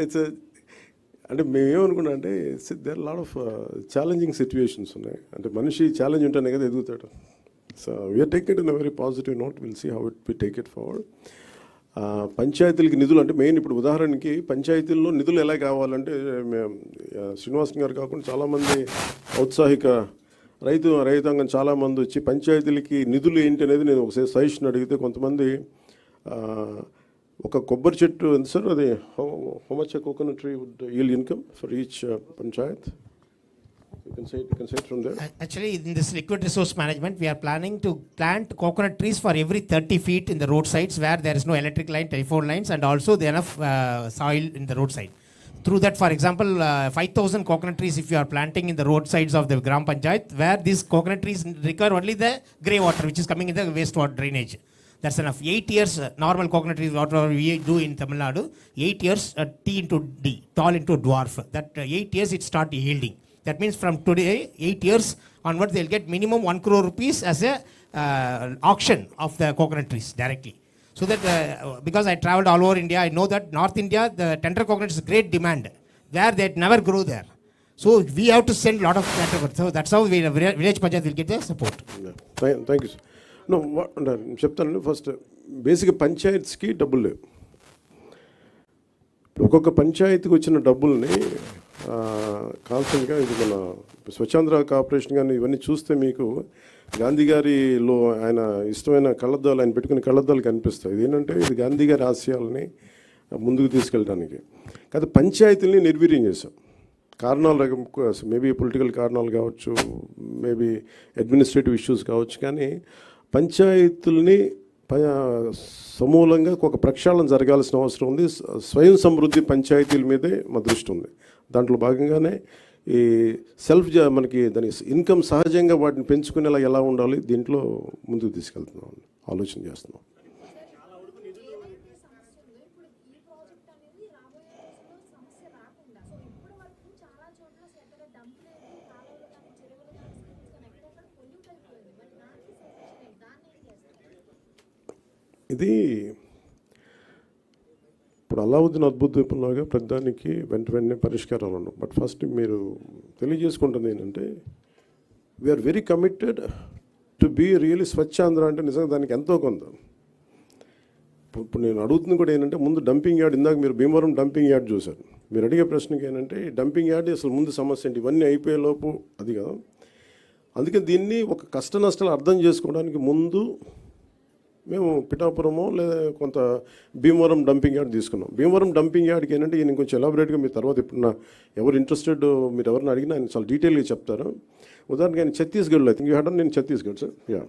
It's అంటే మేమేమనుకున్నా అంటే there lot of challenging situations ఉన్నాయి. అంటే మనిషి ఛాలెంజ్ ఉంటేనే కదా ఎదుగుతాడు. So we are take it in a very positive note, will see how it we take it forward. పంచాయతీలకి నిధులు అంటే మెయిన్ ఇప్పుడు ఉదాహరణకి పంచాయతీల్లో నిధులు ఎలా కావాలంటే శ్రీనివాస్ గారు కాకుండా చాలామంది ఔత్సాహిక రైతాంగం చాలామంది వచ్చి పంచాయతీలకి నిధులు ఏంటి అనేది నేను ఒకసారి సజెషన్ అడిగితే కొంతమంది ఒక కొబ్బరి చెట్టు ఎంత సార్ అది how much coconut tree would yield income for each panchayat? You can say it from there. Actually, in this liquid resource management, we are planning to plant coconut trees for every 30 feet in the roadsides where there is no electric line, telephone lines, and also there enough soil in the roadside. Through that, for example, 5,000 coconut trees if you are planting in the roadsides of the Gram Panchayat, where these coconut trees require only the grey water which is coming in the wastewater drainage. That's enough. 8 years, normal coconut trees, whatever we do in Tamil Nadu, 8 years, T into D, tall into dwarf. That 8 years it start yielding. That means from today, 8 years onwards, they'll get minimum 1 crore rupees as a auction of the coconut trees directly. So that, because I traveled all over India, I know that North India, the tender coconut is great demand. There, they never grow there. So we have to send a lot of tender. So that's how village panchayat will get the support. Yeah. Thank you, sir. No, చెప్తానండి. First బేసిక్గా పంచాయత్స్కి డబ్బులు లేవు. ఒక్కొక్క పంచాయతీకి వచ్చిన డబ్బుల్ని కాన్స్టెంట్గా ఇది మన స్వచ్ఛాంధ్ర కార్పొరేషన్ కానీ ఇవన్నీ చూస్తే మీకు గాంధీ గారిలో ఆయన ఇష్టమైన కళ్ళద్దాలు ఆయన పెట్టుకునే కళ్ళద్దాలు కనిపిస్తాయి. ఇది ఏంటంటే ఇది గాంధీ గారి ఆశయాలని ముందుకు తీసుకెళ్ళడానికి. కాదు పంచాయతీలని నిర్వీర్యం చేశాం. కారణాలు మేబీ పొలిటికల్ కారణాలు కావచ్చు, మేబీ అడ్మినిస్ట్రేటివ్ ఇష్యూస్ కావచ్చు, కానీ పంచాయతీలని సమూలంగా ఒక ప్రక్షాళన జరగాల్సిన అవసరం ఉంది. స్వయం సమృద్ధి పంచాయతీల మీదే మా దృష్టి ఉంది. దాంట్లో భాగంగానే ఈ మనకి దాని ఇన్కమ్ సహజంగా వాటిని పెంచుకునేలా ఎలా ఉండాలి దీంట్లో ముందుకు తీసుకెళ్తున్నాం, ఆలోచన చేస్తున్నాం. ఇది ఇప్పుడు అలావుద్దీన్ అద్భుత దీపంలాగా పెద్దానికి వెంటనే పరిష్కారాలు ఉండవు. బట్ ఫస్ట్ మీరు తెలియజేసుకుంటుంది ఏంటంటే we are very committed to be really Swachh Andhra. అంటే నిజంగా దానికి ఎంతో కొంత ఇప్పుడు నేను అడుగుతుంది కూడా ఏంటంటే ముందు డంపింగ్ యార్డ్, ఇందాక మీరు భీమవరం డంపింగ్ యార్డ్ చూశారు. మీరు అడిగే ప్రశ్నకి ఏంటంటే డంపింగ్ యార్డ్ అసలు ముందు సమస్య ఏంటి, ఇవన్నీ అయిపోయేలోపు అది కదా. అందుకే దీన్ని ఒక కష్ట నష్టాలు అర్థం చేసుకోవడానికి ముందు మేము పిఠాపురమో లేదా కొంత భీమవరం డంపింగ్ యార్డ్ తీసుకున్నాం. భీమవరం డంపింగ్ యార్డ్కి ఏంటంటే ఈయన కొంచెం ఎలాబరేట్గా మీరు తర్వాత ఇప్పుడు ఎవరు ఇంట్రెస్టెడ్ మీరు ఎవరిని అడిగినా ఆయన చాలా డీటెయిల్గా చెప్తారు. ఉదాహరణకి ఆయన ఛత్తీస్గఢ్లో, ఐ థింక్ యూ హ్యాడ్ నేను ఛత్తీస్గఢ్ సార్, యా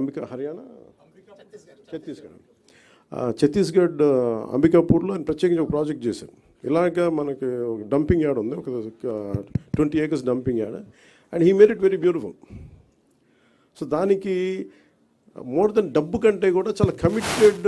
అంబికా హర్యానా ఛత్తీస్గఢ్ అంబికాపూర్లో ఆయన ప్రత్యేకంగా ఒక ప్రాజెక్ట్ చేశారు. ఇలాగా మనకి డంపింగ్ యార్డ్ ఉంది, ఒక 20 acres dumping yard, and he made it very beautiful. So దానికి మోర్ దెన్ డబ్బు కంటే కూడా చాలా కమిటెడ్